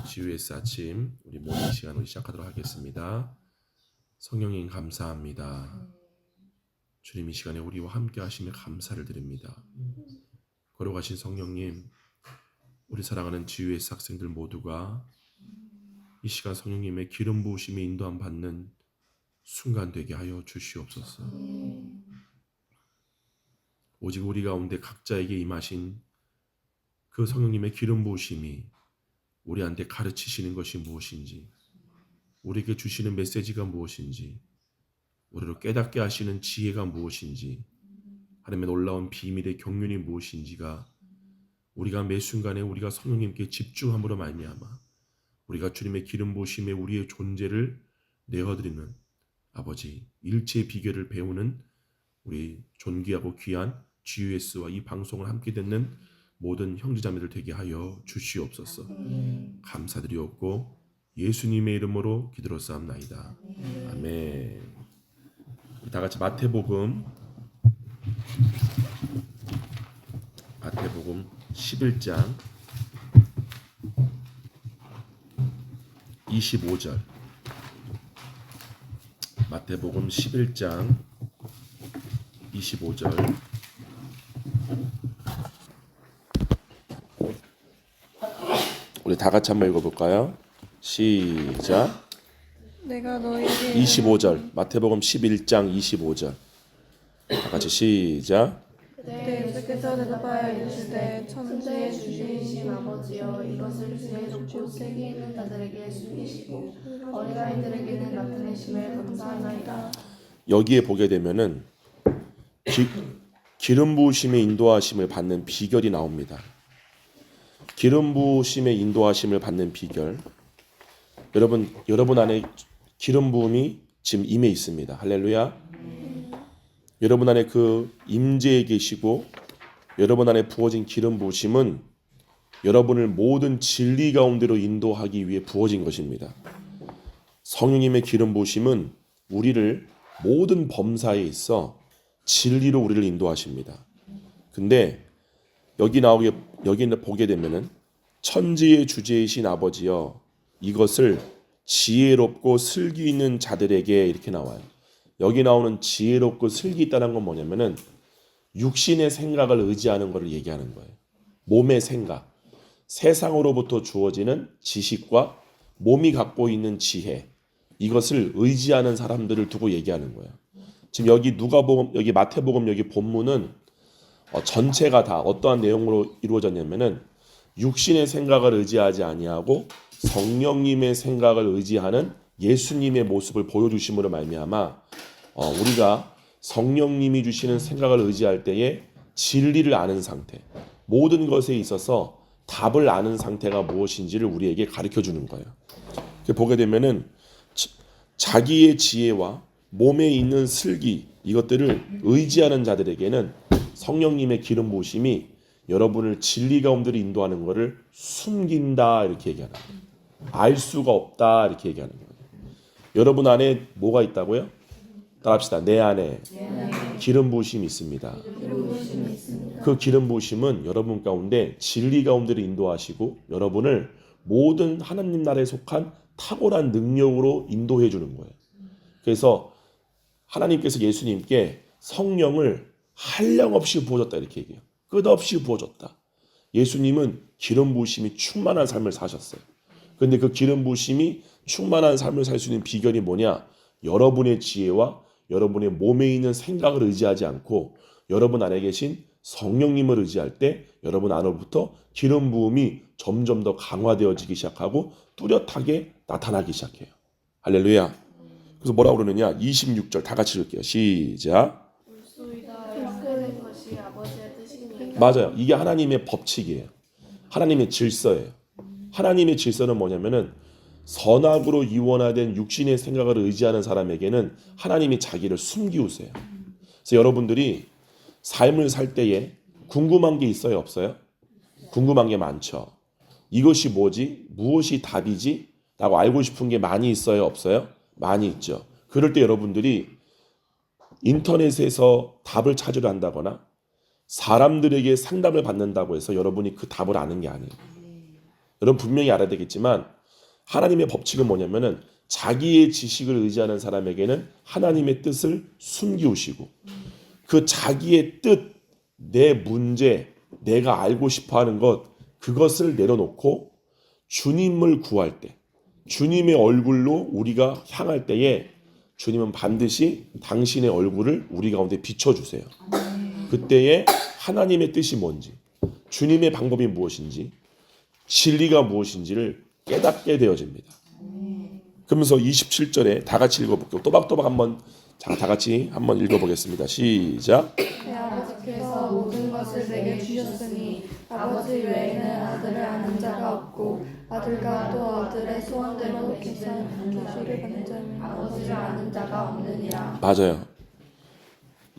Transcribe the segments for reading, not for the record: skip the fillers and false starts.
GUS 아침 우리 모닝 시간을 시작하도록 하겠습니다. 성령님 감사합니다. 주님 이 시간에 우리와 함께 하심에 감사를 드립니다. 걸어가신 성령님, 우리 사랑하는 GUS 학생들 모두가 이 시간 성령님의 기름 부으심에 인도함 받는 순간 되게 하여 주시옵소서. 오직 우리 가운데 각자에게 임하신 그 성령님의 기름 부으심이 우리한테 가르치시는 것이 무엇인지, 우리에게 주시는 메시지가 무엇인지, 우리를 깨닫게 하시는 지혜가 무엇인지, 하나님의 놀라운 비밀의 경륜이 무엇인지가 우리가 매 순간에 우리가 성령님께 집중함으로 말미암아 우리가 주님의 기름 부으심에 우리의 존재를 내어드리는 아버지 일체의 비결을 배우는 우리 존귀하고 귀한 GUS와 이 방송을 함께 듣는 모든 형제자매들 되게 하여 주시옵소서. 감사드리옵고 예수님의 이름으로 기도로싸움나이다. 아멘. 다 같이 마태복음 11장 25절. 마태복음 11장 25절. 우리 다 같이 한번 읽어볼까요? 시작. 내가 너에게 25절. 마태복음 11장 25절. 다 같이 시작. 그때 예수께서 대답하여 이르시되 천지의 주인이신 아버지여, 이것을 주의 좁고 세계 있는 자들에게 숨기시고 어린아이들에게는 나타내심에 감사하나이다. 여기에 보게 되면은 기름 부으심의 인도하심을 받는 비결이 나옵니다. 기름 부으심의 인도하심을 받는 비결. 여러분 안에 기름 부음이 지금 임해 있습니다. 할렐루야. 여러분 안에 그 임재에 계시고 여러분 안에 부어진 기름 부으심은 여러분을 모든 진리 가운데로 인도하기 위해 부어진 것입니다. 성령님의 기름 부으심은 우리를 모든 범사에 있어 진리로 우리를 인도하십니다. 근데 여기 보게 되면은 천지의 주제이신 아버지여, 이것을 지혜롭고 슬기 있는 자들에게 이렇게 나와요. 여기 나오는 지혜롭고 슬기 있다는 건 뭐냐면은 육신의 생각을 의지하는 것을 얘기하는 거예요. 몸의 생각, 세상으로부터 주어지는 지식과 몸이 갖고 있는 지혜, 이것을 의지하는 사람들을 두고 얘기하는 거예요. 지금 여기 마태복음 여기 본문은 전체가 다 어떠한 내용으로 이루어졌냐면은 육신의 생각을 의지하지 아니하고 성령님의 생각을 의지하는 예수님의 모습을 보여주심으로 말미암아 우리가 성령님이 주시는 생각을 의지할 때에 진리를 아는 상태, 모든 것에 있어서 답을 아는 상태가 무엇인지를 우리에게 가르쳐주는 거예요. 보게 되면은 자기의 지혜와 몸에 있는 슬기, 이것들을 의지하는 자들에게는 성령님의 기름 부으심이 여러분을 진리 가운데로 인도하는 것을 숨긴다, 이렇게 얘기하는 거예요. 알 수가 없다, 이렇게 얘기하는 거예요. 여러분 안에 뭐가 있다고요? 따라합시다. 내 안에 기름 부으심이 있습니다. 그 기름 부으심은 여러분 가운데 진리 가운데로 인도하시고 여러분을 모든 하나님 나라에 속한 탁월한 능력으로 인도해 주는 거예요. 그래서 하나님께서 예수님께 성령을 한량없이 부어줬다, 이렇게 얘기해요. 끝없이 부어줬다. 예수님은 기름 부으심이 충만한 삶을 사셨어요. 그런데 그 기름 부으심이 충만한 삶을 살 수 있는 비결이 뭐냐? 여러분의 지혜와 여러분의 몸에 있는 생각을 의지하지 않고 여러분 안에 계신 성령님을 의지할 때 여러분 안으로부터 기름 부음이 점점 더 강화되어지기 시작하고 뚜렷하게 나타나기 시작해요. 할렐루야. 그래서 뭐라고 그러느냐? 26절 다 같이 읽을게요. 시작. 이끄는 것이 아버지의 뜻이니까. 맞아요. 이게 하나님의 법칙이에요. 하나님의 질서예요. 하나님의 질서는 뭐냐면은 선악으로 이원화된 육신의 생각을 의지하는 사람에게는 하나님이 자기를 숨기우세요. 그래서 여러분들이 삶을 살 때에 궁금한 게 있어요, 없어요? 궁금한 게 많죠. 이것이 뭐지? 무엇이 답이지? 라고 알고 싶은 게 많이 있어요, 없어요? 많이 있죠. 그럴 때 여러분들이 인터넷에서 답을 찾으려 한다거나 사람들에게 상담을 받는다고 해서 여러분이 그 답을 아는 게 아니에요. 여러분 분명히 알아야 되겠지만 하나님의 법칙은 뭐냐면은 자기의 지식을 의지하는 사람에게는 하나님의 뜻을 숨기우시고 그 자기의 뜻, 내 문제, 내가 알고 싶어하는 것 그것을 내려놓고 주님을 구할 때, 주님의 얼굴로 우리가 향할 때에 주님은 반드시 당신의 얼굴을 우리 가운데 비춰주세요. 그때에 하나님의 뜻이 뭔지, 주님의 방법이 무엇인지, 진리가 무엇인지를 깨닫게 되어집니다. 그러면서 27절에 다 같이 읽어볼게요. 또박또박 한번 다 같이 한번 읽어보겠습니다. 시작. 내 아버지께서 모든 것을 내게 주셨으니 아버지 외에는 아들을 아는 자가 없고 아들과 또 아들의 소원대로 계시를 받는 자는 아버지를 아는 자가 없느니라. 맞아요.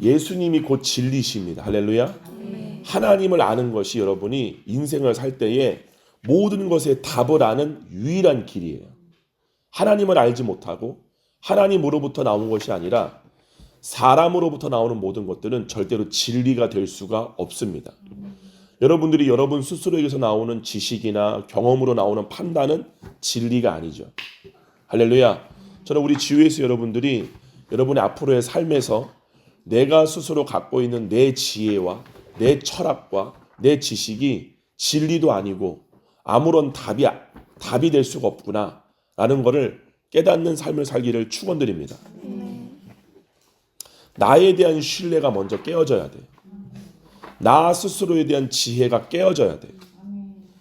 예수님이 곧 진리십니다. 할렐루야. 하나님을 아는 것이 여러분이 인생을 살 때에 모든 것에 답을 아는 유일한 길이에요. 하나님을 알지 못하고 하나님으로부터 나온 것이 아니라 사람으로부터 나오는 모든 것들은 절대로 진리가 될 수가 없습니다. 여러분들이 여러분 스스로에게서 나오는 지식이나 경험으로 나오는 판단은 진리가 아니죠. 할렐루야. 저는 우리 지회에서 여러분들이 여러분의 앞으로의 삶에서 내가 스스로 갖고 있는 내 지혜와 내 철학과 내 지식이 진리도 아니고 아무런 답이 될 수가 없구나 라는 것을 깨닫는 삶을 살기를 축원드립니다. 나에 대한 신뢰가 먼저 깨어져야 돼. 나 스스로에 대한 지혜가 깨어져야 돼.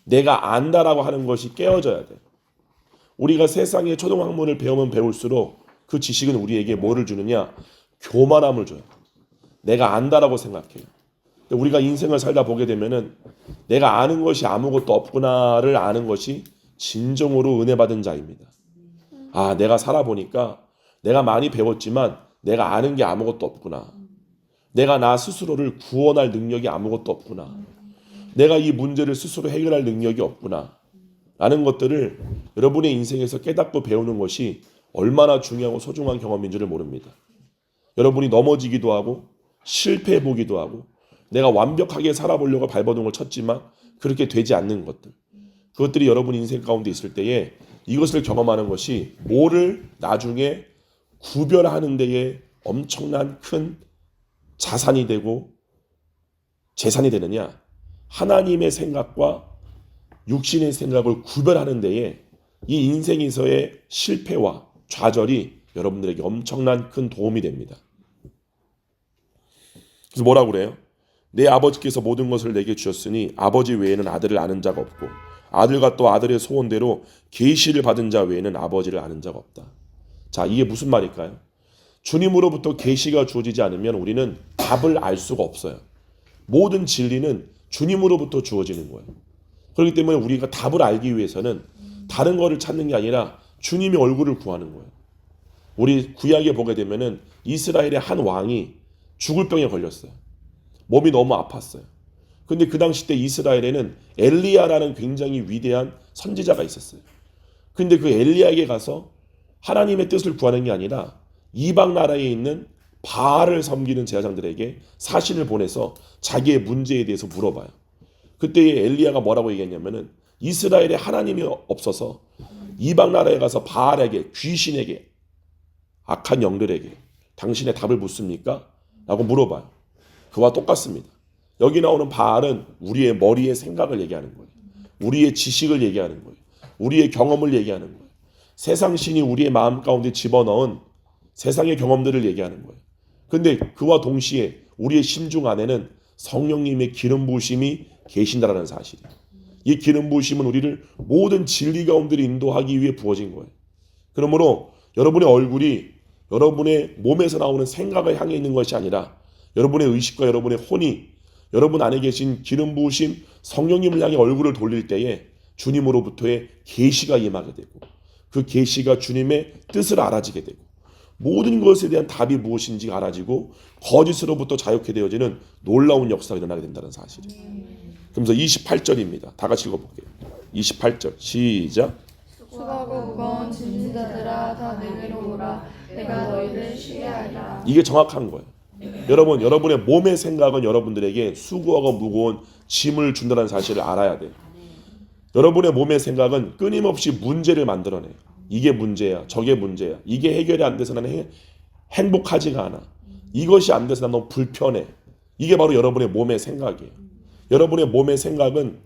내가 안다라고 하는 것이 깨어져야 돼. 우리가 세상의 초등학문을 배우면 배울수록 그 지식은 우리에게 뭐를 주느냐? 교만함을 줘요. 내가 안다라고 생각해요. 우리가 인생을 살다 보게 되면은 내가 아는 것이 아무것도 없구나를 아는 것이 진정으로 은혜 받은 자입니다. 아, 내가 살아보니까 내가 많이 배웠지만 내가 아는 게 아무것도 없구나. 내가 나 스스로를 구원할 능력이 아무것도 없구나. 내가 이 문제를 스스로 해결할 능력이 없구나. 라는 것들을 여러분의 인생에서 깨닫고 배우는 것이 얼마나 중요하고 소중한 경험인 줄을 모릅니다. 여러분이 넘어지기도 하고 실패해보기도 하고 내가 완벽하게 살아보려고 발버둥을 쳤지만 그렇게 되지 않는 것들. 그것들이 여러분 인생 가운데 있을 때에 이것을 경험하는 것이 뭐를 나중에 구별하는 데에 엄청난 큰 자산이 되고 재산이 되느냐? 하나님의 생각과 육신의 생각을 구별하는 데에 이 인생에서의 실패와 좌절이 여러분들에게 엄청난 큰 도움이 됩니다. 그래서 뭐라고 그래요? 내 아버지께서 모든 것을 내게 주셨으니 아버지 외에는 아들을 아는 자가 없고 아들과 또 아들의 소원대로 계시를 받은 자 외에는 아버지를 아는 자가 없다. 자, 이게 무슨 말일까요? 주님으로부터 계시가 주어지지 않으면 우리는 답을 알 수가 없어요. 모든 진리는 주님으로부터 주어지는 거예요. 그렇기 때문에 우리가 답을 알기 위해서는 다른 거를 찾는 게 아니라 주님의 얼굴을 구하는 거예요. 우리 구약에 보게 되면은 이스라엘의 한 왕이 죽을 병에 걸렸어요. 몸이 너무 아팠어요. 근데 그 당시 때 이스라엘에는 엘리야라는 굉장히 위대한 선지자가 있었어요. 근데 그 엘리야에게 가서 하나님의 뜻을 구하는 게 아니라 이방 나라에 있는 바알을 섬기는 제사장들에게 사신을 보내서 자기의 문제에 대해서 물어봐요. 그때 엘리야가 뭐라고 얘기했냐면은 이스라엘에 하나님이 없어서 이방 나라에 가서 바알에게, 귀신에게, 악한 영들에게 당신의 답을 묻습니까? 라고 물어봐요. 그와 똑같습니다. 여기 나오는 바알은 우리의 머리의 생각을 얘기하는 거예요. 우리의 지식을 얘기하는 거예요. 우리의 경험을 얘기하는 거예요. 세상 신이 우리의 마음 가운데 집어넣은 세상의 경험들을 얘기하는 거예요. 근데 그와 동시에 우리의 심중 안에는 성령님의 기름 부으심이 계신다라는 사실이에요. 이 기름 부으심은 우리를 모든 진리 가운데로 인도하기 위해 부어진 거예요. 그러므로 여러분의 얼굴이 여러분의 몸에서 나오는 생각을 향해 있는 것이 아니라 여러분의 의식과 여러분의 혼이 여러분 안에 계신 기름 부으심 성령님을 향해 얼굴을 돌릴 때에 주님으로부터의 계시가 임하게 되고 그 계시가 주님의 뜻을 알아지게 되고 모든 것에 대한 답이 무엇인지 알아지고 거짓으로부터 자유케 되어지는 놀라운 역사가 일어나게 된다는 사실이에요. 그러면서 28절입니다. 다 같이 읽어볼게요. 28절 시작. 수고하고 무거운 짐진 자들아 다 내게로 오라. 내가 너희를 쉬게 하리라. 이게 정확한 거예요. 여러분, 여러분의 몸의 생각은 여러분들에게 수고하고 무거운 짐을 준다는 사실을 알아야 돼요. 여러분의 몸의 생각은 끊임없이 문제를 만들어내요. 이게 문제야, 저게 문제야. 이게 해결이 안 돼서 나는 행복하지가 않아. 이것이 안 돼서 난 너무 불편해. 이게 바로 여러분의 몸의 생각이에요. 여러분의 몸의 생각은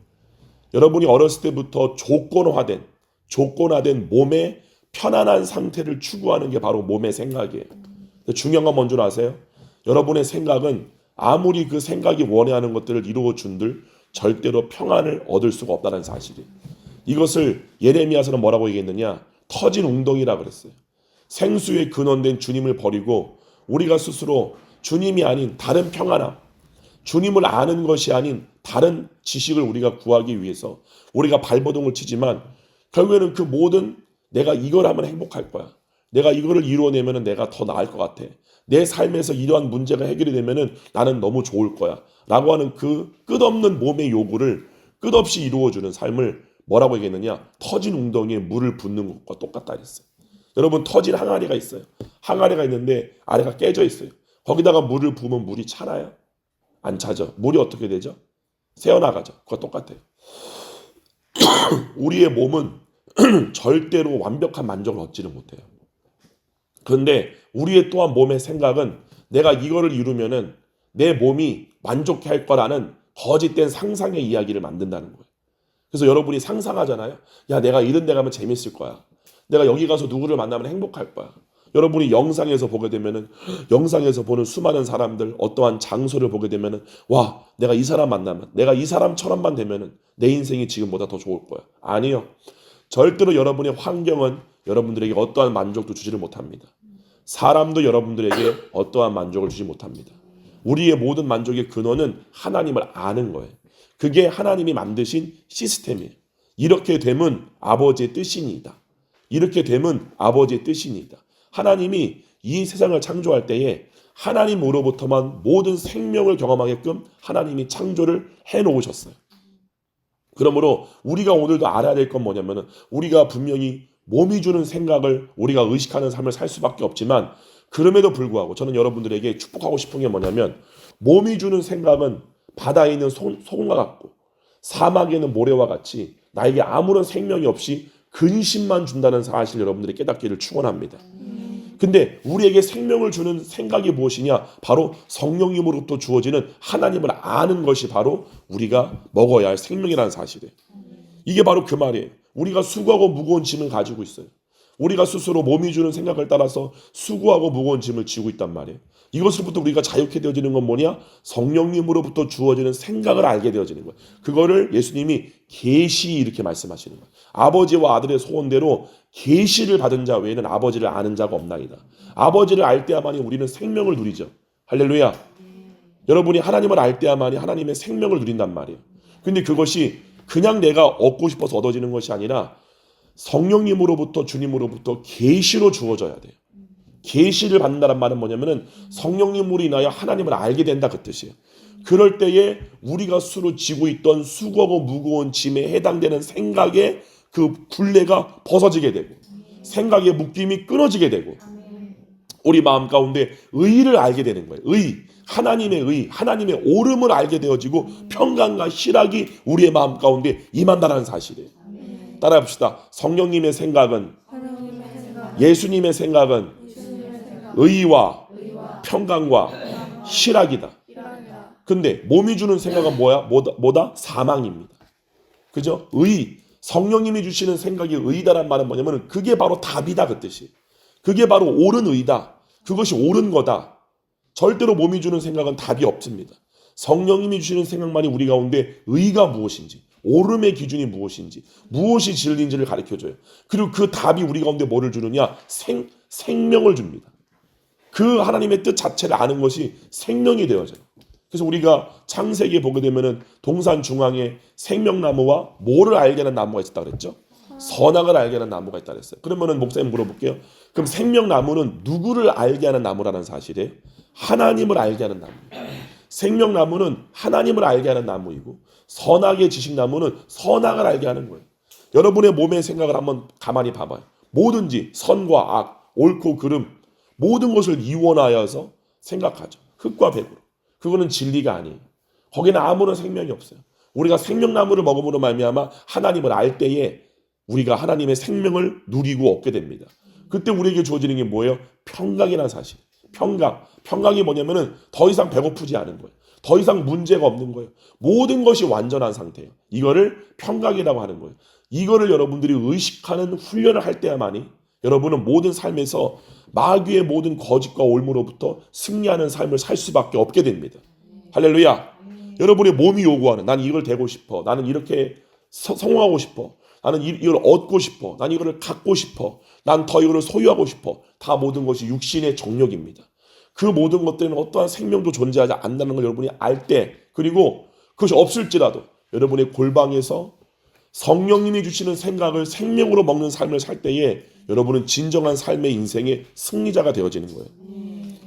여러분이 어렸을 때부터 조건화된 몸의 편안한 상태를 추구하는 게 바로 몸의 생각이에요. 중요한 건 뭔지 아세요? 여러분의 생각은 아무리 그 생각이 원하는 것들을 이루어 준들 절대로 평안을 얻을 수가 없다는 사실이에요. 이것을 예레미야서는 뭐라고 얘기했느냐? 터진 웅덩이라 그랬어요. 생수의 근원된 주님을 버리고 우리가 스스로 주님이 아닌 다른 평안함, 주님을 아는 것이 아닌 다른 지식을 우리가 구하기 위해서 우리가 발버둥을 치지만 결국에는 그 모든 내가 이걸 하면 행복할 거야. 내가 이거를 이루어내면 내가 더 나을 것 같아. 내 삶에서 이러한 문제가 해결이 되면 나는 너무 좋을 거야. 라고 하는 그 끝없는 몸의 요구를 끝없이 이루어주는 삶을 뭐라고 얘기했느냐? 터진 웅덩이에 물을 붓는 것과 똑같다 했어요. 여러분 터진 항아리가 있어요. 항아리가 있는데 아래가 깨져 있어요. 거기다가 물을 부으면 물이 차나요? 안 차죠. 물이 어떻게 되죠? 새어나가죠. 그거 똑같아요. 우리의 몸은 절대로 완벽한 만족을 얻지는 못해요. 그런데 우리의 또한 몸의 생각은 내가 이거를 이루면은 내 몸이 만족해 할 거라는 거짓된 상상의 이야기를 만든다는 거예요. 그래서 여러분이 상상하잖아요. 야, 내가 이런 데 가면 재밌을 거야. 내가 여기 가서 누구를 만나면 행복할 거야. 여러분이 영상에서 보게 되면은 영상에서 보는 수많은 사람들 어떠한 장소를 보게 되면은 와, 내가 이 사람 만나면 내가 이 사람처럼만 되면은 내 인생이 지금보다 더 좋을 거야. 아니요. 절대로 여러분의 환경은 여러분들에게 어떠한 만족도 주지를 못합니다. 사람도 여러분들에게 어떠한 만족을 주지 못합니다. 우리의 모든 만족의 근원은 하나님을 아는 거예요. 그게 하나님이 만드신 시스템이에요. 이렇게 되면 아버지의 뜻이니이다. 이렇게 되면 아버지의 뜻이니이다. 하나님이 이 세상을 창조할 때에 하나님으로부터만 모든 생명을 경험하게끔 하나님이 창조를 해놓으셨어요. 그러므로 우리가 오늘도 알아야 될 건 뭐냐면은 우리가 분명히 몸이 주는 생각을 우리가 의식하는 삶을 살 수밖에 없지만 그럼에도 불구하고 저는 여러분들에게 축복하고 싶은 게 뭐냐면 몸이 주는 생각은 바다에 있는 소금과 같고 사막에는 모래와 같이 나에게 아무런 생명이 없이 근심만 준다는 사실 여러분들이 깨닫기를 축원합니다. 근데 우리에게 생명을 주는 생각이 무엇이냐? 바로 성령님으로부터 주어지는 하나님을 아는 것이 바로 우리가 먹어야 할 생명이라는 사실이에요. 이게 바로 그 말이에요. 우리가 수고하고 무거운 짐을 가지고 있어요. 우리가 스스로 몸이 주는 생각을 따라서 수고하고 무거운 짐을 지고 있단 말이에요. 이것으로부터 우리가 자유케 되어지는 건 뭐냐? 성령님으로부터 주어지는 생각을 알게 되어지는 거예요. 그거를 예수님이 계시 이렇게 말씀하시는 거예요. 아버지와 아들의 소원대로 계시를 받은 자 외에는 아버지를 아는 자가 없나이다. 아버지를 알 때야만이 우리는 생명을 누리죠. 할렐루야. 여러분이 하나님을 알 때야만이 하나님의 생명을 누린단 말이에요. 근데 그것이 그냥 내가 얻고 싶어서 얻어지는 것이 아니라 성령님으로부터 주님으로부터 계시로 주어져야 돼요. 계시를 받는다는 말은 뭐냐면은 성령님으로 인하여 하나님을 알게 된다 그 뜻이에요. 그럴 때에 우리가 스스로 지고 있던 수고하고 무거운 짐에 해당되는 생각의 그 굴레가 벗어지게 되고 생각의 묶임이 끊어지게 되고 우리 마음 가운데 의를 알게 되는 거예요. 하나님의 하나님의 옳음을 알게 되어지고 평강과 희락이 우리의 마음 가운데 임한다는 사실이에요. 따라해 봅시다. 성령님의 생각은 예수님의 생각은 의와 평강과 희락이다. 근데 몸이 주는 생각은 뭐다? 사망입니다. 그죠? 성령님이 주시는 생각이 의다란 말은 뭐냐면 그게 바로 답이다 그 뜻이에요. 그게 바로 옳은 의다. 그것이 옳은 거다. 절대로 몸이 주는 생각은 답이 없습니다. 성령님이 주시는 생각만이 우리 가운데 의가 무엇인지 옳음의 기준이 무엇인지 무엇이 진리인지를 가르쳐줘요. 그리고 그 답이 우리 가운데 뭐를 주느냐? 생명을 줍니다. 그 하나님의 뜻 자체를 아는 것이 생명이 되어져요. 그래서 우리가 창세기에 보게 되면은 동산 중앙에 생명나무와 뭐를 알게 하는 나무가 있었다 그랬죠? 선악을 알게 하는 나무가 있다 그랬어요. 그러면은 목사님 물어볼게요. 그럼 생명나무는 누구를 알게 하는 나무라는 사실이에요? 하나님을 알게 하는 나무예요. 생명나무는 하나님을 알게 하는 나무이고 선악의 지식나무는 선악을 알게 하는 거예요. 여러분의 몸의 생각을 한번 가만히 봐봐요. 뭐든지 선과 악, 옳고 그름 모든 것을 이원하여서 생각하죠. 흙과 백으로. 그거는 진리가 아니에요. 거기는 아무런 생명이 없어요. 우리가 생명나무를 먹음으로 말미암아 하나님을 알 때에 우리가 하나님의 생명을 누리고 얻게 됩니다. 그때 우리에게 주어지는 게 뭐예요? 평강이라는 사실. 평강이 뭐냐면은 더 이상 배고프지 않은 거예요. 더 이상 문제가 없는 거예요. 모든 것이 완전한 상태예요. 이거를 평강이라고 하는 거예요. 이거를 여러분들이 의식하는 훈련을 할 때야만이 여러분은 모든 삶에서 마귀의 모든 거짓과 올무로부터 승리하는 삶을 살 수밖에 없게 됩니다. 할렐루야. 여러분의 몸이 요구하는, 나는 이걸 되고 싶어, 나는 이렇게 성공하고 싶어, 나는 이걸 얻고 싶어, 나는 이걸 갖고 싶어, 난 더 이거를 소유하고 싶어, 다 모든 것이 육신의 정욕입니다. 그 모든 것들은 어떠한 생명도 존재하지 않는다는 걸 여러분이 알 때, 그리고 그것이 없을지라도 여러분의 골방에서 성령님이 주시는 생각을 생명으로 먹는 삶을 살 때에 여러분은 진정한 삶의 인생의 승리자가 되어지는 거예요.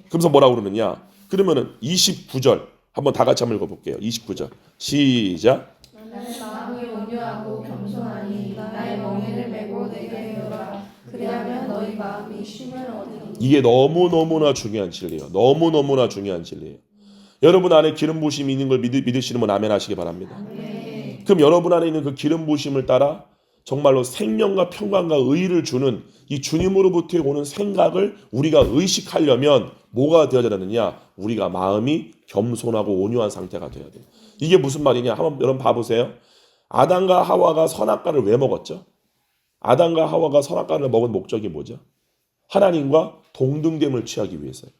그러면서 뭐라고 그러느냐? 그러면은 29절 한번 다 같이 한번 읽어볼게요. 29절 시작. 나는 마음이 온유하고 겸손하니 나의 멍에를 메고 내게 배우라. 그리하면 너희 마음이 쉼을 얻으리니. 이게 너무너무나 중요한 진리예요. 너무너무나 중요한 진리예요. 여러분 안에 기름 부으심이 있는 걸 믿으시는 분 아멘 하시기 바랍니다. 그럼 여러분 안에 있는 그 기름 부으심을 따라 정말로 생명과 평강과 의의를 주는 이 주님으로부터 오는 생각을 우리가 의식하려면 뭐가 되어야 되느냐? 우리가 마음이 겸손하고 온유한 상태가 되어야 돼요. 이게 무슨 말이냐? 한번 여러분 봐보세요. 아담과 하와가 선악과를 왜 먹었죠? 아담과 하와가 선악과를 먹은 목적이 뭐죠? 하나님과 동등됨을 취하기 위해서요.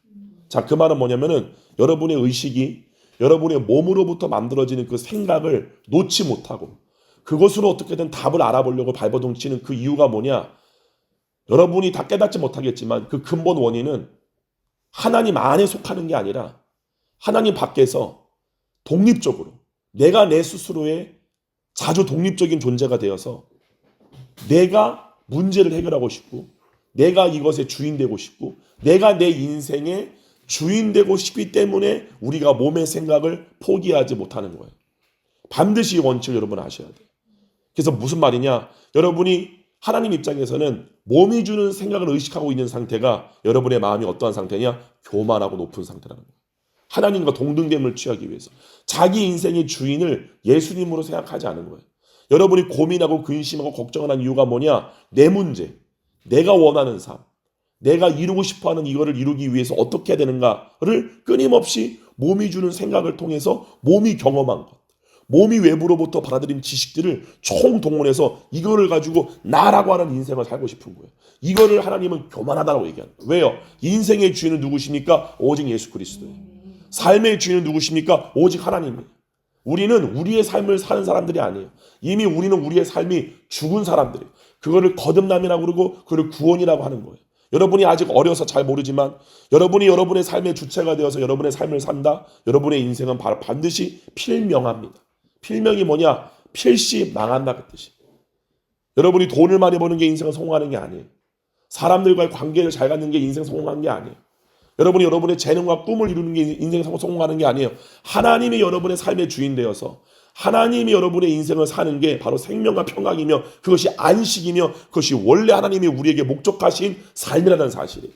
자, 그 말은 뭐냐면은 여러분의 의식이 여러분의 몸으로부터 만들어지는 그 생각을 놓지 못하고 그것으로 어떻게든 답을 알아보려고 발버둥 치는 그 이유가 뭐냐? 여러분이 다 깨닫지 못하겠지만 그 근본 원인은 하나님 안에 속하는 게 아니라 하나님 밖에서 독립적으로 내가 내 스스로의 자주 독립적인 존재가 되어서 내가 문제를 해결하고 싶고 내가 이것의 주인 되고 싶고 내가 내 인생의 주인 되고 싶기 때문에 우리가 몸의 생각을 포기하지 못하는 거예요. 반드시 이 원칙을 여러분 아셔야 돼요. 그래서 무슨 말이냐? 여러분이 하나님 입장에서는 몸이 주는 생각을 의식하고 있는 상태가 여러분의 마음이 어떠한 상태냐? 교만하고 높은 상태라는 거예요. 하나님과 동등됨을 취하기 위해서 자기 인생의 주인을 예수님으로 생각하지 않은 거예요. 여러분이 고민하고 근심하고 걱정하는 이유가 뭐냐? 내 문제, 내가 원하는 삶, 내가 이루고 싶어하는 이거를 이루기 위해서 어떻게 해야 되는가를 끊임없이 몸이 주는 생각을 통해서 몸이 경험한 것, 몸이 외부로부터 받아들인 지식들을 총동원해서 이거를 가지고 나라고 하는 인생을 살고 싶은 거예요. 이거를 하나님은 교만하다고 얘기하는 거예요. 왜요? 인생의 주인은 누구십니까? 오직 예수 그리스도예요. 삶의 주인은 누구십니까? 오직 하나님이에요. 우리는 우리의 삶을 사는 사람들이 아니에요. 이미 우리는 우리의 삶이 죽은 사람들이에요. 그거를 거듭남이라고 그러고 그걸 구원이라고 하는 거예요. 여러분이 아직 어려서 잘 모르지만 여러분이 여러분의 삶의 주체가 되어서 여러분의 삶을 산다. 여러분의 인생은 바로 반드시 필명합니다. 필명이 뭐냐? 필시 망한다 그 뜻이. 여러분이 돈을 많이 버는 게 인생을 성공하는 게 아니에요. 사람들과의 관계를 잘 갖는 게 인생 성공하는 게 아니에요. 여러분이 여러분의 재능과 꿈을 이루는 게 인생 성공하는 게 아니에요. 하나님이 여러분의 삶의 주인 되어서 하나님이 여러분의 인생을 사는 게 바로 생명과 평강이며 그것이 안식이며 그것이 원래 하나님이 우리에게 목적하신 삶이라는 사실이에요.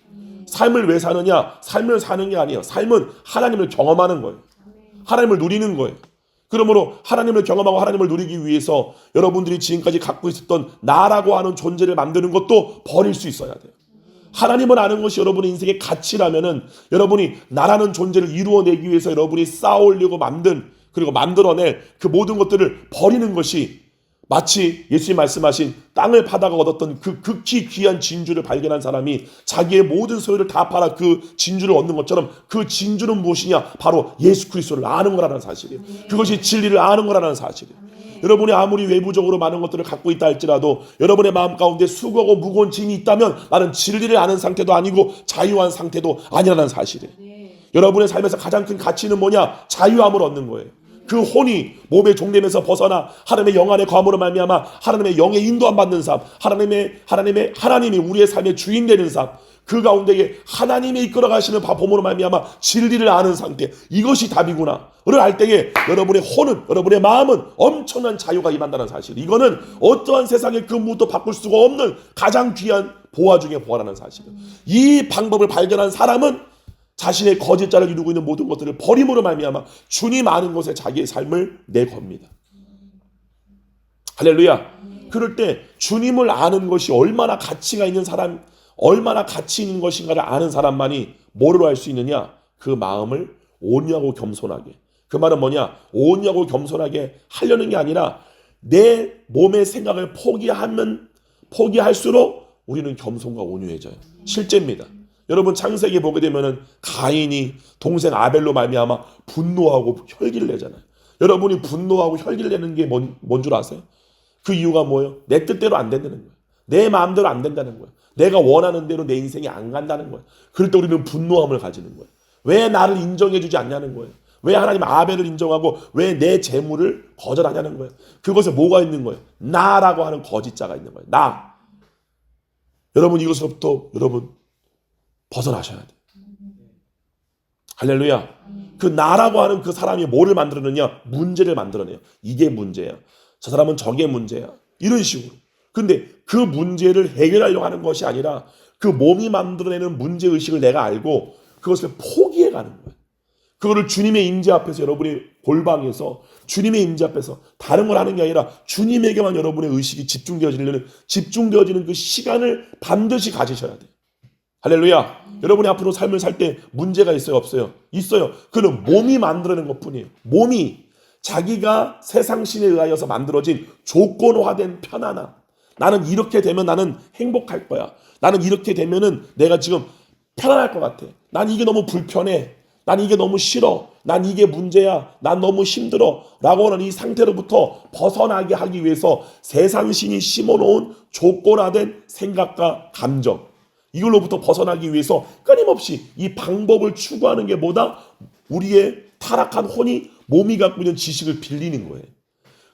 삶을 왜 사느냐? 삶을 사는 게 아니에요. 삶은 하나님을 경험하는 거예요. 하나님을 누리는 거예요. 그러므로 하나님을 경험하고 하나님을 누리기 위해서 여러분들이 지금까지 갖고 있었던 나라고 하는 존재를 만드는 것도 버릴 수 있어야 돼요. 하나님을 아는 것이 여러분의 인생의 가치라면은 여러분이 나라는 존재를 이루어내기 위해서 여러분이 쌓아올리고 그리고 만들어낼 그 모든 것들을 버리는 것이 마치 예수님 말씀하신 땅을 파다가 얻었던 그 극히 귀한 진주를 발견한 사람이 자기의 모든 소유를 다 팔아 그 진주를 얻는 것처럼 그 진주는 무엇이냐? 바로 예수 그리스도를 아는 거라는 사실이에요. 그것이 진리를 아는 거라는 사실이에요. 여러분이 아무리 외부적으로 많은 것들을 갖고 있다 할지라도 여러분의 마음 가운데 수고하고 무거운 짐이 있다면 나는 진리를 아는 상태도 아니고 자유한 상태도 아니라는 사실이에요. 여러분의 삶에서 가장 큰 가치는 뭐냐? 자유함을 얻는 거예요. 그 혼이 몸의 종됨에서 벗어나 하나님의 영 안에 거함으로 말미암아 하나님의 영의 인도함 받는 삶, 하나님이 우리의 삶의 주인 되는 삶, 그 가운데에 하나님이 이끌어 가시는 보험으로 말미암아 진리를 아는 상태, 이것이 답이구나를 알 때에 여러분의 혼은, 여러분의 마음은 엄청난 자유가 임한다는 사실. 이거는 어떠한 세상의 그 무엇도 바꿀 수가 없는 가장 귀한 보화 중에 보화라는 사실이에요. 이 방법을 발견한 사람은 자신의 거짓자를 이루고 있는 모든 것들을 버림으로 말미암아 주님 아는 것에 자기의 삶을 내겁니다. 할렐루야. 그럴 때 주님을 아는 것이 얼마나 가치가 있는 사람, 얼마나 가치 있는 것인가를 아는 사람만이 뭐로 할 수 있느냐? 그 마음을 온유하고 겸손하게. 그 말은 뭐냐? 온유하고 겸손하게 하려는 게 아니라 내 몸의 생각을 포기할수록 우리는 겸손과 온유해져요. 실제입니다. 여러분 창세기 보게 되면은 가인이 동생 아벨로 말미암아 분노하고 혈기를 내잖아요. 여러분이 분노하고 혈기를 내는 게 뭔 줄 아세요? 그 이유가 뭐예요? 내 뜻대로 안 된다는 거예요. 내 마음대로 안 된다는 거예요. 내가 원하는 대로 내 인생이 안 간다는 거예요. 그럴 때 우리는 분노함을 가지는 거예요. 왜 나를 인정해주지 않냐는 거예요. 왜 하나님 아벨을 인정하고 왜 내 재물을 거절하냐는 거예요. 그것에 뭐가 있는 거예요? 나라고 하는 거짓자가 있는 거예요. 나. 여러분 이것으로부터 여러분 벗어나셔야 돼요. 할렐루야. 그 나라고 하는 그 사람이 뭐를 만들어내냐? 문제를 만들어내요. 이게 문제야. 저 사람은 저게 문제야. 이런 식으로. 근데 그 문제를 해결하려고 하는 것이 아니라 그 몸이 만들어내는 문제의식을 내가 알고 그것을 포기해가는 거예요. 그거를 주님의 임재 앞에서 여러분이 골방에서 주님의 임재 앞에서 다른 걸 하는 게 아니라 주님에게만 여러분의 의식이 집중되어지는 그 시간을 반드시 가지셔야 돼요. 할렐루야. 여러분이 앞으로 삶을 살 때 문제가 있어요? 없어요? 있어요. 그는 몸이 만들어낸 것뿐이에요. 몸이 자기가 세상신에 의하여서 만들어진 조건화된 편안함. 나는 이렇게 되면 나는 행복할 거야. 나는 이렇게 되면은 내가 지금 편안할 것 같아. 난 이게 너무 불편해. 난 이게 너무 싫어. 난 이게 문제야. 난 너무 힘들어. 라고 하는 이 상태로부터 벗어나게 하기 위해서 세상신이 심어놓은 조건화된 생각과 감정. 이걸로부터 벗어나기 위해서 끊임없이 이 방법을 추구하는 게 뭐다? 우리의 타락한 혼이 몸이 갖고 있는 지식을 빌리는 거예요.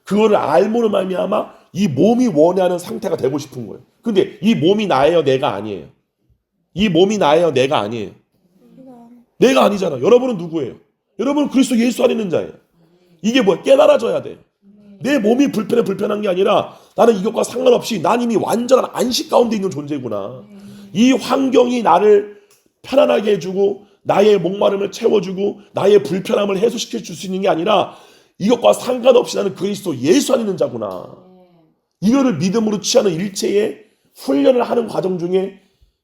그거를 알므로 말미암아 이 몸이 원하는 상태가 되고 싶은 거예요. 근데 이 몸이 나예요? 내가 아니에요? 이 몸이 나예요? 내가 아니에요? 내가 아니잖아. 여러분은 누구예요? 여러분은 그리스도 예수 안에 있는 자예요. 이게 뭐야? 깨달아져야 돼요. 내 몸이 불편한 게 아니라 나는 이것과 상관없이 난 이미 완전한 안식 가운데 있는 존재구나. 이 환경이 나를 편안하게 해주고 나의 목마름을 채워주고 나의 불편함을 해소시켜 줄 수 있는 게 아니라 이것과 상관없이 나는 그리스도 예수 안에 있는 자구나. 이거를 믿음으로 취하는 일체의 훈련을 하는 과정 중에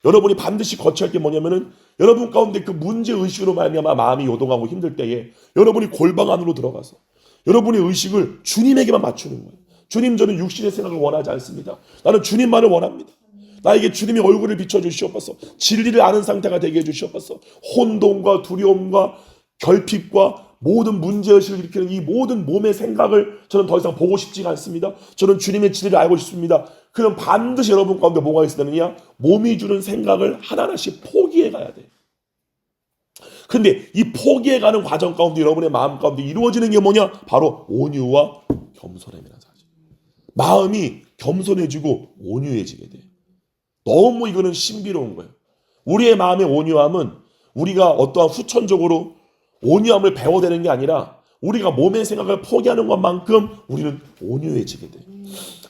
여러분이 반드시 거쳐야 할 게 뭐냐면은 여러분 가운데 그 문제의식으로 말미암아 마음이 요동하고 힘들 때에 여러분이 골방 안으로 들어가서 여러분의 의식을 주님에게만 맞추는 거예요. 주님, 저는 육신의 생각을 원하지 않습니다. 나는 주님만을 원합니다. 나에게 주님의 얼굴을 비춰주시옵소서. 진리를 아는 상태가 되게 해주시옵소서. 혼돈과 두려움과 결핍과 모든 문제의식을 일으키는 이 모든 몸의 생각을 저는 더 이상 보고 싶지가 않습니다. 저는 주님의 진리를 알고 싶습니다. 그럼 반드시 여러분 가운데 뭐가 있어야 되느냐? 몸이 주는 생각을 하나하나씩 포기해 가야 돼요. 근데 이 포기해가는 과정 가운데 여러분의 마음 가운데 이루어지는 게 뭐냐? 바로 온유와 겸손함이라는 사실. 마음이 겸손해지고 온유해지게 돼요. 너무 이거는 신비로운 거예요. 우리의 마음의 온유함은 우리가 어떠한 후천적으로 온유함을 배워대는 게 아니라 우리가 몸의 생각을 포기하는 것만큼 우리는 온유해지게 돼요.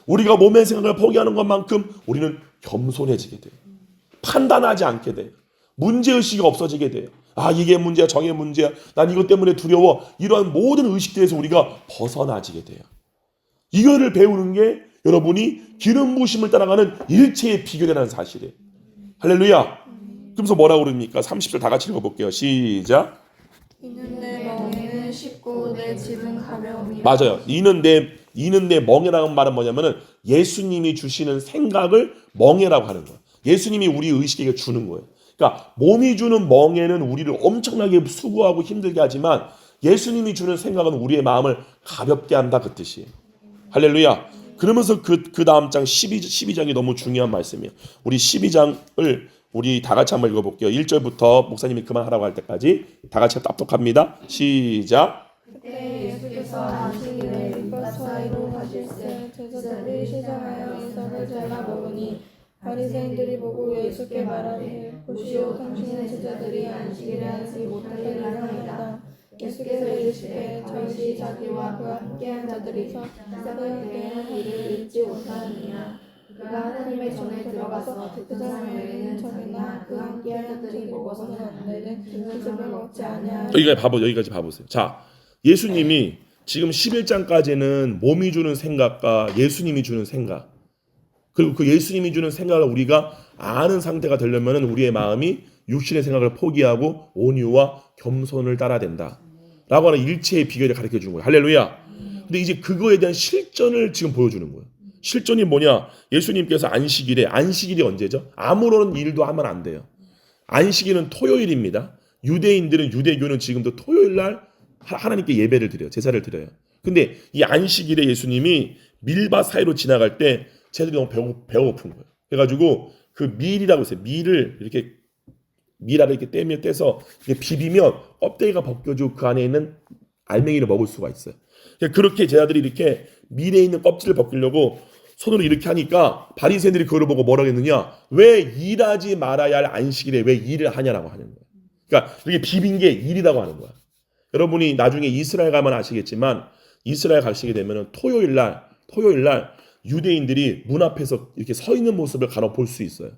우리가 몸의 생각을 포기하는 것만큼 우리는 겸손해지게 돼요. 판단하지 않게 돼요. 문제의식이 없어지게 돼요. 아, 이게 문제야, 저게 문제야, 난 이것 때문에 두려워. 이러한 모든 의식들에서 우리가 벗어나지게 돼요. 이거를 배우는 게 여러분이 기름 부으심을 따라가는 일체의 비결이라는 사실이에요. 할렐루야. 그러면서 뭐라고 그럽니까? 30절 다 같이 읽어볼게요. 시작. 이는 내 멍에는 쉽고 내 짐은 가벼움이라. 맞아요. 이는 내 멍에라는 말은 뭐냐면은 예수님이 주시는 생각을 멍에라고 하는 거예요. 예수님이 우리 의식에게 주는 거예요. 그러니까 몸이 주는 멍에는 우리를 엄청나게 수고하고 힘들게 하지만 예수님이 주는 생각은 우리의 마음을 가볍게 한다, 그 뜻이에요. 할렐루야. 그러면서 그 다음 장 12장이 너무 중요한 말씀이에요. 우리 12장을 우리 다 같이 한번 읽어볼게요. 1절부터 목사님이 그만하라고 할 때까지 다 같이 답독합니다. 시작. 그때 예수께서 안식일에 윗밭 사이로 가실새 제자들이 시장하여 인사를 잘라 먹으니 바리새인들이 보고 예수께 말하되 보시오, 당신의 제자들이 안식일에 하지 못할 일을 하나이다. 예수께서 이르시되 저희들이 자기와 그와 함께한 자들이 사도에게는 이를 잊지 못하느니라. 그가 하나님의 전에 들어가서 그 사람에게는 전이나 그와 함께한 자들이 먹어서는 안 되는 기습을 먹지 아니하여. 여기까지 봐보세요. 자, 예수님이 지금 11장까지는 몸이 주는 생각과 예수님이 주는 생각, 그리고 그 예수님이 주는 생각을 우리가 아는 상태가 되려면 우리의 마음이 육신의 생각을 포기하고 온유와 겸손을 따라야 된다 라고 하는 일체의 비결을 가르쳐 주는 거예요. 할렐루야. 근데 이제 그거에 대한 실전을 지금 보여주는 거예요. 실전이 뭐냐? 예수님께서 안식일이 언제죠? 아무런 일도 하면 안 돼요. 안식일은 토요일입니다. 유대인들은, 유대교는 지금도 토요일날 하나님께 예배를 드려요. 제사를 드려요. 근데 이 안식일에 예수님이 밀밭 사이로 지나갈 때 쟤들이 너무 배고픈 거예요. 그래가지고 그 밀이라고 있어요. 밀알을 이렇게 떼서 비비면 껍데기가 벗겨지고 그 안에 있는 알맹이를 먹을 수가 있어요. 그렇게 제자들이 이렇게 밀에 있는 껍질을 벗기려고 손으로 이렇게 하니까 바리새인들이 그걸 보고 뭐라고 했느냐? 왜 일하지 말아야 할 안식일에 왜 일을 하냐라고 하는 거예요. 그러니까 이렇게 비빈 게 일이라고 하는 거야. 여러분이 나중에 이스라엘 가면 아시겠지만 이스라엘 가시게 되면 토요일 날 유대인들이 문 앞에서 이렇게 서 있는 모습을 간혹 볼 수 있어요.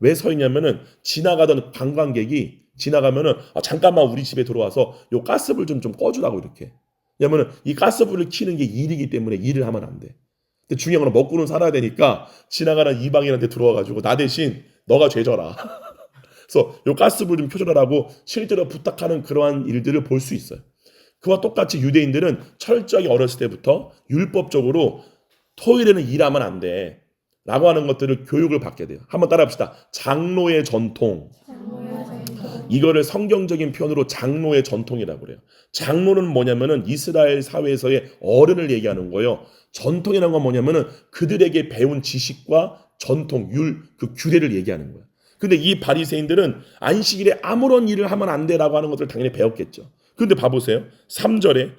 왜 서 있냐면은 지나가던 관광객이 지나가면은 잠깐만 우리 집에 들어와서 요 가스불 좀 꺼주라고 이렇게. 왜냐면은 이 가스불을 켜는 게 일이기 때문에 일을 하면 안 돼. 근데 중요한 건 먹고는 살아야 되니까 지나가는 이방인한테 들어와가지고 나 대신 너가 죄져라. 그래서 요 가스불 좀 켜줘라라고 실제로 부탁하는 그러한 일들을 볼 수 있어요. 그와 똑같이 유대인들은 철저하게 어렸을 때부터 율법적으로 토요일에는 일하면 안 돼. 라고 하는 것들을 교육을 받게 돼요. 한번 따라합시다. 장로의 전통. 이거를 성경적인 표현으로 장로의 전통이라고 그래요. 장로는 뭐냐면은 이스라엘 사회에서의 어른을 얘기하는 거예요. 전통이라는 건 뭐냐면은 그들에게 배운 지식과 전통, 그 규례를 얘기하는 거예요. 근데 이 바리새인들은 안식일에 아무런 일을 하면 안 돼라고 하는 것들을 당연히 배웠겠죠. 근데 봐보세요. 3절에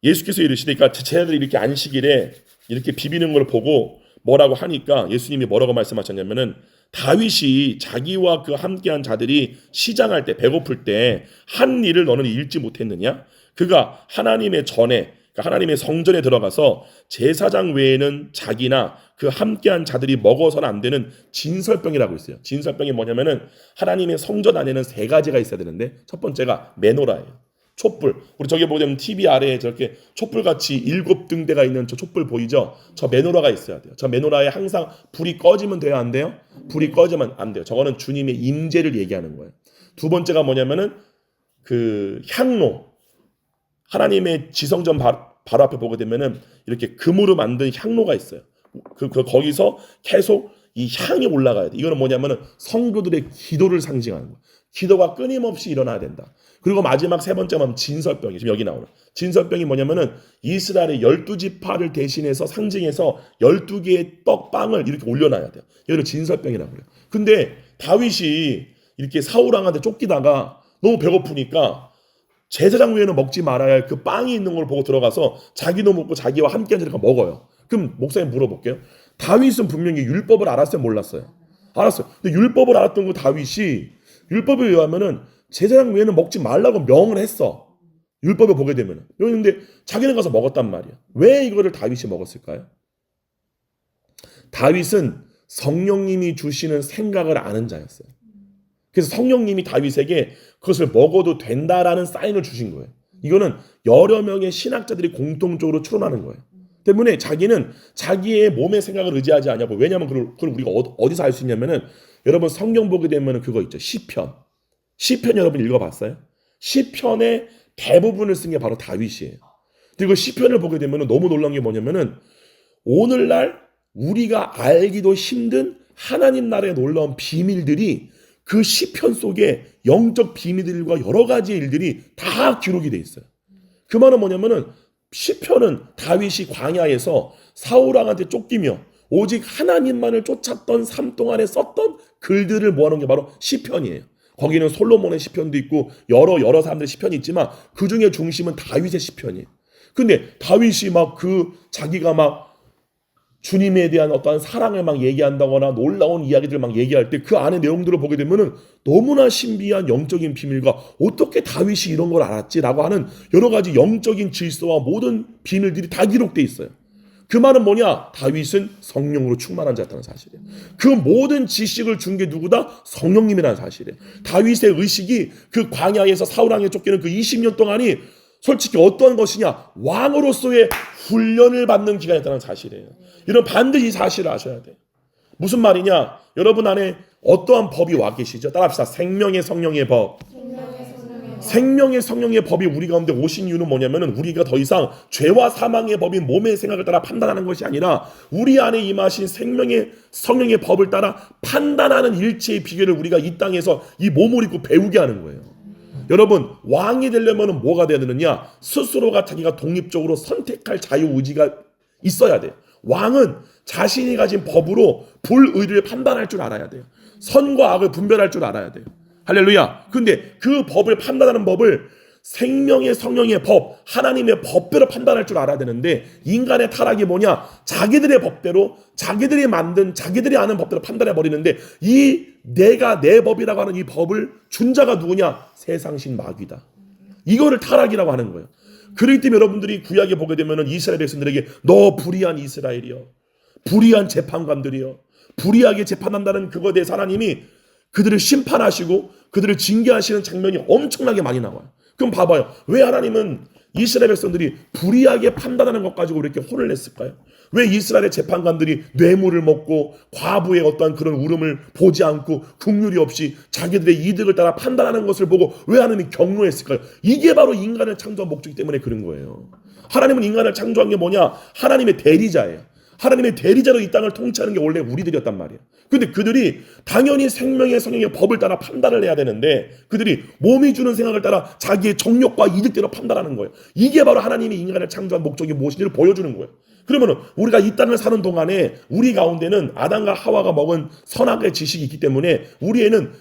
예수께서 이르시니까 제자들이 이렇게 안식일에 이렇게 비비는 걸 보고 뭐라고 하니까 예수님이 뭐라고 말씀하셨냐면은 다윗이 자기와 그 함께한 자들이 시장할 때 배고플 때 한 일을 너는 읽지 못했느냐? 그가 하나님의 전에 그러니까 하나님의 성전에 들어가서 제사장 외에는 자기나 그 함께한 자들이 먹어서는 안 되는 진설병이라고 있어요. 진설병이 뭐냐면은 하나님의 성전 안에는 3가지가 있어야 되는데 첫 번째가 메노라예요. 촛불. 우리 저기 보면 TV 아래에 저렇게 촛불같이 7등대가 있는 저 촛불 보이죠? 저 메노라가 있어야 돼요. 저 메노라에 항상 불이 꺼지면 돼요? 안 돼요? 불이 꺼지면 안 돼요. 저거는 주님의 임재를 얘기하는 거예요. 두 번째가 뭐냐면은 그 향로. 하나님의 지성전 바로 앞에 보게 되면은 이렇게 금으로 만든 향로가 있어요. 거기서 계속 이 향이 올라가야 돼. 이거는 뭐냐면은 성도들의 기도를 상징하는 거예요. 기도가 끊임없이 일어나야 된다. 그리고 마지막 3번째만 진설병이 지금 여기 나오는 진설병이 뭐냐면은 이스라엘의 12지파를 대신해서 상징해서 12개의 떡빵을 이렇게 올려놔야 돼요. 이걸 진설병이라고 그래요. 근데 다윗이 이렇게 사울왕한테 쫓기다가 너무 배고프니까 제사장 외에는 먹지 말아야 할 그 빵이 있는 걸 보고 들어가서 자기도 먹고 자기와 함께 앉으니까 먹어요. 그럼 목사님 물어볼게요. 다윗은 분명히 율법을 알았어요? 몰랐어요? 알았어요. 근데 율법을 알았던 그 다윗이 율법에 의하면은 제사장 외에는 먹지 말라고 명을 했어. 율법에 보게 되면은. 그런데 자기는 가서 먹었단 말이야. 왜 이거를 다윗이 먹었을까요? 다윗은 성령님이 주시는 생각을 아는 자였어요. 그래서 성령님이 다윗에게 그것을 먹어도 된다라는 사인을 주신 거예요. 이거는 여러 명의 신학자들이 공통적으로 추론하는 거예요. 때문에 자기는 자기의 몸의 생각을 의지하지 않냐고. 왜냐하면 그걸 우리가 어디서 알 수 있냐면은 여러분 성경 보게 되면은 그거 있죠. 시편 여러분 읽어봤어요? 시편의 대부분을 쓴 게 바로 다윗이에요. 그리고 시편을 보게 되면은 너무 놀라운 게 뭐냐면은 오늘날 우리가 알기도 힘든 하나님 나라의 놀라운 비밀들이 그 시편 속에 영적 비밀들과 여러 가지 일들이 다 기록이 돼 있어요. 그 말은 뭐냐면은 시편은 다윗이 광야에서 사울왕한테 쫓기며 오직 하나님만을 쫓았던 삶 동안에 썼던 글들을 모아놓은 게 바로 시편이에요. 거기는 솔로몬의 시편도 있고 여러 사람들의 시편이 있지만 그 중에 중심은 다윗의 시편이에요. 근데 다윗이 자기가 주님에 대한 어떠한 사랑을 얘기한다거나 놀라운 이야기들을 얘기할 때 그 안의 내용들을 보게 되면은 너무나 신비한 영적인 비밀과 어떻게 다윗이 이런 걸 알았지라고 하는 여러 가지 영적인 질서와 모든 비밀들이 다 기록돼 있어요. 그 말은 뭐냐? 다윗은 성령으로 충만한 자였다는 사실이에요. 그 모든 지식을 준 게 누구다? 성령님이라는 사실이에요. 다윗의 의식이 그 광야에서 사울왕에 쫓기는 그 20년 동안이 솔직히 어떠한 것이냐? 왕으로서의 훈련을 받는 기간이었다는 사실이에요. 이런 반드시 이 사실을 아셔야 돼요. 무슨 말이냐? 여러분 안에 어떠한 법이 와 계시죠? 따라합시다. 생명의 성령의 법. 생명의 성령의 법이 우리 가운데 오신 이유는 뭐냐면은 우리가 더 이상 죄와 사망의 법인 몸의 생각을 따라 판단하는 것이 아니라 우리 안에 임하신 생명의 성령의 법을 따라 판단하는 일체의 비결을 우리가 이 땅에서 이 몸을 입고 배우게 하는 거예요. 여러분, 왕이 되려면 뭐가 돼야 되느냐? 스스로가 자기가 독립적으로 선택할 자유의지가 있어야 돼요. 왕은 자신이 가진 법으로 불의를 판단할 줄 알아야 돼요. 선과 악을 분별할 줄 알아야 돼요. 할렐루야. 근데 그 법을 판단하는 법을 생명의 성령의 법, 하나님의 법대로 판단할 줄 알아야 되는데 인간의 타락이 뭐냐? 자기들의 법대로, 자기들이 만든, 자기들이 아는 법대로 판단해 버리는데 이 내가 내 법이라고 하는 이 법을 준 자가 누구냐? 세상신 마귀다. 이거를 타락이라고 하는 거예요. 그렇기 때문에 여러분들이 구약에 보게 되면은 이스라엘 백성들에게 너 불의한 이스라엘이여, 불의한 재판관들이여, 불의하게 재판한다는 그거에 대해서 하나님이 그들을 심판하시고 그들을 징계하시는 장면이 엄청나게 많이 나와요. 그럼 봐봐요. 왜 하나님은 이스라엘 백성들이 불의하게 판단하는 것 가지고 이렇게 혼을 냈을까요? 왜 이스라엘의 재판관들이 뇌물을 먹고 과부의 어떠한 그런 울음을 보지 않고 긍휼이 없이 자기들의 이득을 따라 판단하는 것을 보고 왜 하나님이 경노했을까요? 이게 바로 인간을 창조한 목적이기 때문에 그런 거예요. 하나님은 인간을 창조한 게 뭐냐? 하나님의 대리자예요. 하나님의 대리자로 이 땅을 통치하는 게 원래 우리들이었단 말이에요. 근데 그들이 당연히 생명의 성령의 법을 따라 판단을 해야 되는데 그들이 몸이 주는 생각을 따라 자기의 정욕과 이득대로 판단하는 거예요. 이게 바로 하나님이 인간을 창조한 목적이 무엇인지를 보여주는 거예요. 그러면 우리가 이 땅을 사는 동안에 우리 가운데는 아담과 하와가 먹은 선악의 지식이 있기 때문에 우리에게는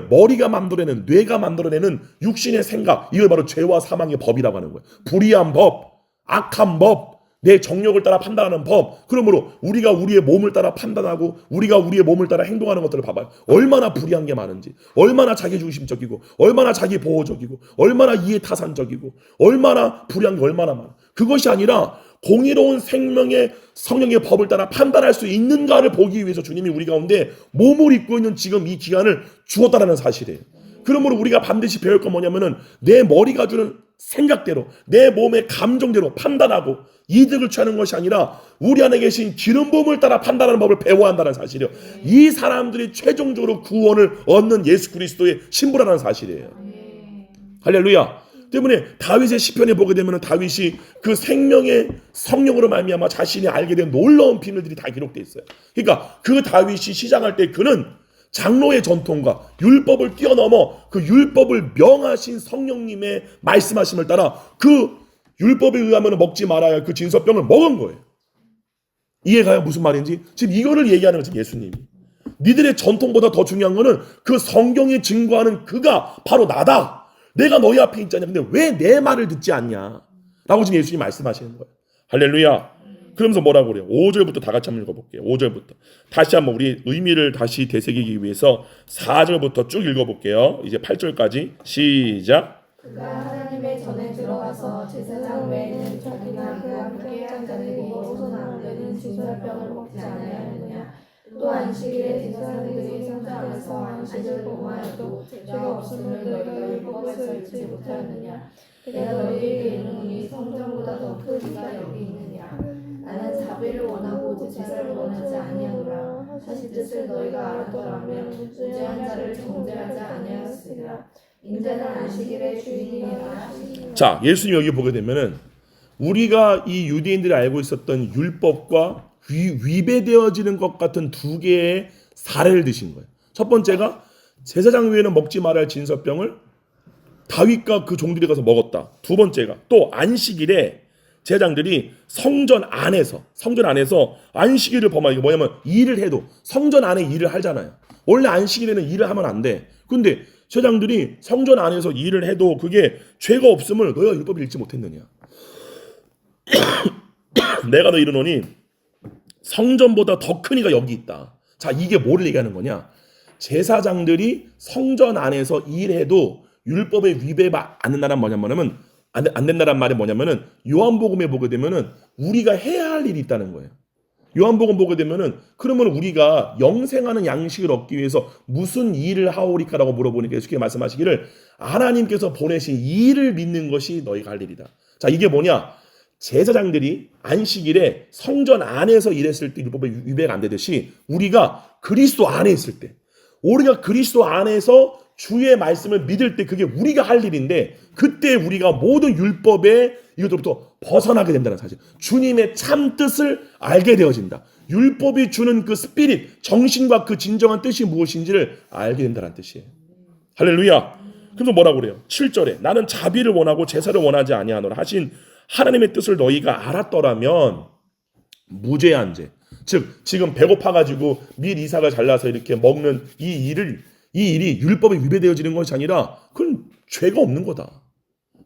머리가 만들어내는, 뇌가 만들어내는 육신의 생각, 이걸 바로 죄와 사망의 법이라고 하는 거예요. 불의한 법, 악한 법, 내 정욕을 따라 판단하는 법. 그러므로 우리가 우리의 몸을 따라 판단하고 우리가 우리의 몸을 따라 행동하는 것들을 봐봐요. 얼마나 불의한 게 많은지, 얼마나 자기중심적이고, 얼마나 자기 보호적이고, 얼마나 이해타산적이고, 얼마나 불의한 게 얼마나 많아. 그것이 아니라 공의로운 생명의 성령의 법을 따라 판단할 수 있는가를 보기 위해서 주님이 우리 가운데 몸을 입고 있는 지금 이 기간을 주었다는 사실이에요. 그러므로 우리가 반드시 배울 건 뭐냐면은 내 머리가 주는 생각대로, 내 몸의 감정대로 판단하고 이득을 취하는 것이 아니라 우리 안에 계신 기름 부음을 따라 판단하는 법을 배워야 한다는 사실이에요. 이 사람들이 최종적으로 구원을 얻는 예수 그리스도의 신부라는 사실이에요. 할렐루야. 때문에 다윗의 시편에 보게 되면 다윗이 그 생명의 성령으로 말미암아 자신이 알게 된 놀라운 비밀들이 다 기록되어 있어요. 그러니까 그 다윗이 시장할 때 그는 장로의 전통과 율법을 뛰어넘어 그 율법을 명하신 성령님의 말씀하심을 따라 그 율법에 의하면 먹지 말아야 할 그 진설병을 먹은 거예요. 이해가요? 무슨 말인지? 지금 이거를 얘기하는 거지 예수님이. 니들의 전통보다 더 중요한 거는 그 성경이 증거하는 그가 바로 나다. 내가 너희 앞에 있잖냐. 근데 왜 내 말을 듣지 않냐? 라고 지금 예수님이 말씀하시는 거예요. 할렐루야. 그러면서 뭐라고 그래요? 5절부터 다 같이 한번 읽어볼게요. 5절부터. 다시 한번 우리 의미를 다시 되새기기 위해서 4절부터 쭉 읽어볼게요. 이제 8절까지 시작. 그가 하나님의 전에 들어가서 제사장 외에는 자기나 그와 함께 한 자들이 먹어서는 안 되는 진설병을 먹지 아니하였느냐. 또 안식일에 제사장들이 성전 안에서 안식을 봉하여도 죄가 없음을 너희가 율법에서 읽지 못하였느냐. 내가 너희에게 이르노니 성전보다 더 큰 이가 여기 있느냐. 나는 자비를 원하고 제사를 원하지 아니하노라. 사실 뜻을 너희가 알았더라면 무죄한 자를 정죄하지 아니하였으리라. 인자는 안식일의 주인이니라. 자, 예수님 여기 보게 되면은 우리가 이 유대인들이 알고 있었던 율법과 위배되어지는 것 같은 두 개의 사례를 드신 거예요. 첫 번째가 제사장 외에는 먹지 말아야 할 진설병을 다윗과 그 종들이 가서 먹었다. 두 번째가 또 안식일에 제사장들이 성전 안에서 안식일을 범하게, 뭐냐면 일을 해도 성전 안에 일을 하잖아요. 원래 안식일에는 일을 하면 안 돼. 근데 제사장들이 성전 안에서 일을 해도 그게 죄가 없음을 너희가 율법을 읽지 못했느냐. 내가 너 이르노니 성전보다 더 큰 이가 여기 있다. 자, 이게 뭐를 얘기하는 거냐? 제사장들이 성전 안에서 일해도 율법에 위배가 안 된다는 뭐냐면은 안 된다는 말이 뭐냐면은 요한복음에 보게 되면은 우리가 해야 할 일이 있다는 거예요. 요한복음 보게 되면은 그러면 우리가 영생하는 양식을 얻기 위해서 무슨 일을 하오리까라고 물어보니까 예수께서 말씀하시기를 하나님께서 보내신 이 일을 믿는 것이 너희가 할 일이다. 자, 이게 뭐냐? 제사장들이 안식일에 성전 안에서 일했을 때 율법에 위배가 안 되듯이 우리가 그리스도 안에 있을 때, 우리가 그리스도 안에서 주의 말씀을 믿을 때 그게 우리가 할 일인데, 그때 우리가 모든 율법의 이것부터 벗어나게 된다는 사실. 주님의 참 뜻을 알게 되어진다. 율법이 주는 그 스피릿, 정신과 그 진정한 뜻이 무엇인지를 알게 된다는 뜻이에요. 할렐루야. 그래서 뭐라고 그래요? 7절에 나는 자비를 원하고 제사를 원하지 아니하노라 하신 하나님의 뜻을 너희가 알았더라면 무죄한 죄, 즉 지금 배고파가지고 밀 이삭을 잘라서 이렇게 먹는 이 일이 율법에 위배되어지는 것이 아니라 그건 죄가 없는 거다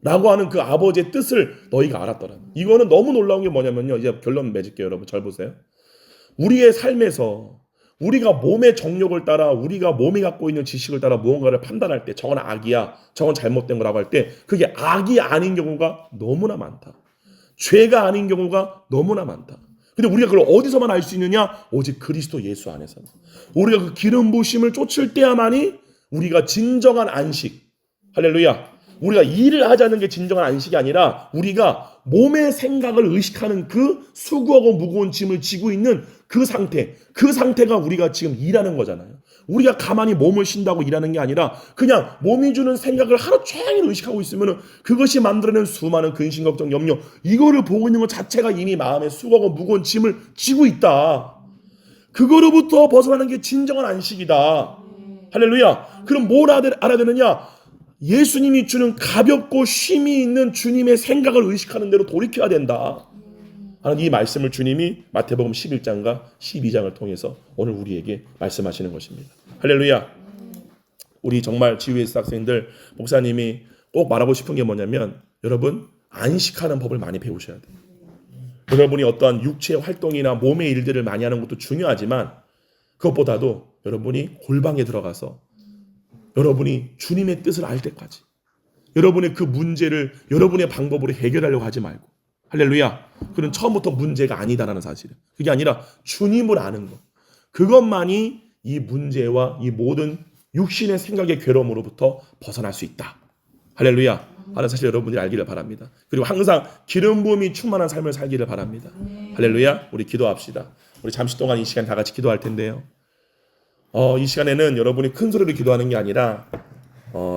라고 하는 그 아버지의 뜻을 너희가 알았더라면. 이거는 너무 놀라운 게 뭐냐면요, 이제 결론 맺을게요. 여러분 잘 보세요. 우리의 삶에서 우리가 몸의 정욕을 따라, 우리가 몸이 갖고 있는 지식을 따라 무언가를 판단할 때 저건 악이야, 저건 잘못된 거라고 할 때 그게 악이 아닌 경우가 너무나 많다. 죄가 아닌 경우가 너무나 많다. 근데 우리가 그걸 어디서만 알 수 있느냐? 오직 그리스도 예수 안에서. 우리가 그 기름 부심을 쫓을 때야만이 우리가 진정한 안식, 할렐루야, 우리가 일을 하자는 게 진정한 안식이 아니라 우리가 몸의 생각을 의식하는 그 수고하고 무거운 짐을 지고 있는 그 상태가 우리가 지금 일하는 거잖아요. 우리가 가만히 몸을 쉰다고 일하는 게 아니라 그냥 몸이 주는 생각을 하루 종일 의식하고 있으면 그것이 만들어낸 수많은 근심, 걱정, 염려, 이거를 보고 있는 것 자체가 이미 마음에 수고하고 무거운 짐을 지고 있다. 그거로부터 벗어나는 게 진정한 안식이다. 할렐루야. 그럼 뭘 알아야 되느냐? 예수님이 주는 가볍고 쉼이 있는 주님의 생각을 의식하는 대로 돌이켜야 된다 하는 이 말씀을 주님이 마태복음 11장과 12장을 통해서 오늘 우리에게 말씀하시는 것입니다. 할렐루야. 우리 정말 지휘S 학생들, 목사님이 꼭 말하고 싶은 게 뭐냐면, 여러분 안식하는 법을 많이 배우셔야 돼요. 여러분이 어떠한 육체의 활동이나 몸의 일들을 많이 하는 것도 중요하지만 그것보다도 여러분이 골방에 들어가서 여러분이 주님의 뜻을 알 때까지 여러분의 그 문제를 여러분의 방법으로 해결하려고 하지 말고, 할렐루야, 그건 처음부터 문제가 아니다라는 사실이에요. 그게 아니라 주님을 아는 것, 그것만이 이 문제와 이 모든 육신의 생각의 괴로움으로부터 벗어날 수 있다, 할렐루야 하는 사실 여러분들이 알기를 바랍니다. 그리고 항상 기름 부음이 충만한 삶을 살기를 바랍니다. 할렐루야. 우리 기도합시다. 우리 잠시 동안 이 시간 다 같이 기도할 텐데요, 이 시간에는 여러분이 큰 소리로 기도하는 게 아니라